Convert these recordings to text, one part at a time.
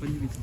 2500.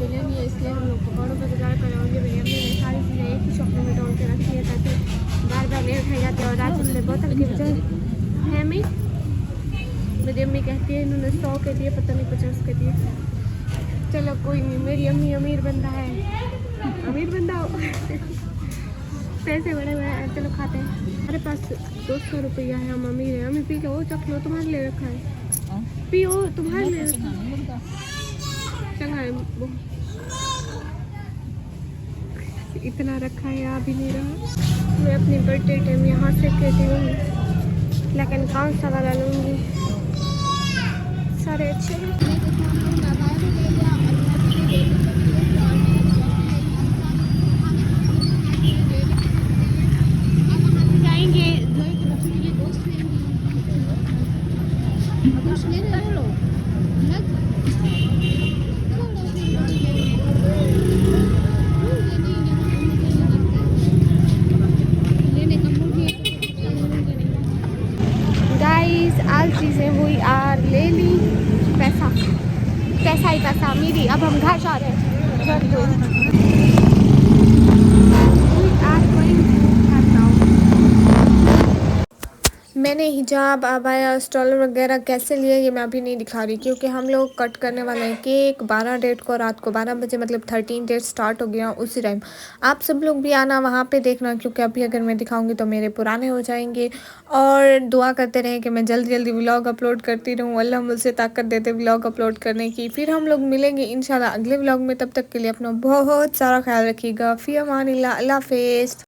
मिले नहीं है, इसलिए हम लोग पकौड़ों पर गुजार कर रहे होंगे। मेरी अम्मी ने सारी चीज़ें एक ही शॉप में तोड़ के रखी है ताकि बार बार नहीं उठाई जाती। और आज हमने बोतल की बजाय है मी, मेरी अम्मी कहती है इन्होंने 100 के दिए, पता नहीं 50 के दिए। चलो कोई नहीं, मेरी अम्मी अमीर बंदा है, अमीर बंदा हो पैसे बड़े हुए हैं। चलो खाते हैं। हमारे पास 200 रुपया है, हम अमीर हैं। अम्मी पी लो, चख लो, तुम्हारे लिए रखा है, पियो तुम्हारे लिए चंगा है। इतना रखा है, आ भी नहीं रहा। मैं अपनी बर्थडे टाइम यहाँ से कहती हूँ, लेकिन कौन सा वाला लूँगी, सारे अच्छे हैं। गाइस आज चीज़ें हुई और ले ली, पैसा पैसा ही पैसा मेरी। अब हम घर जा रहे हैं, घर को। मैंने हिजाब, अबाया, स्टॉलर वगैरह कैसे लिए ये मैं अभी नहीं दिखा रही, क्योंकि हम लोग कट करने वाले हैं केक 12 डेट को रात को 12 बजे, मतलब 13 डेट स्टार्ट हो गया उसी टाइम। आप सब लोग भी आना वहाँ पे देखना, क्योंकि अभी अगर मैं दिखाऊंगी तो मेरे पुराने हो जाएंगे। और दुआ करते रहें कि मैं जल्दी जल्दी व्लॉग अपलोड करती रहूँ, अल्लाह मुझसे ताकत देते व्लॉग अपलोड करने की। फिर हम लोग मिलेंगे इंशाल्लाह अगले व्लॉग में, तब तक के लिए अपना बहुत सारा ख्याल रखिएगा। फ़ी अमानिल्लाह, अल्लाह हाफ़िज़।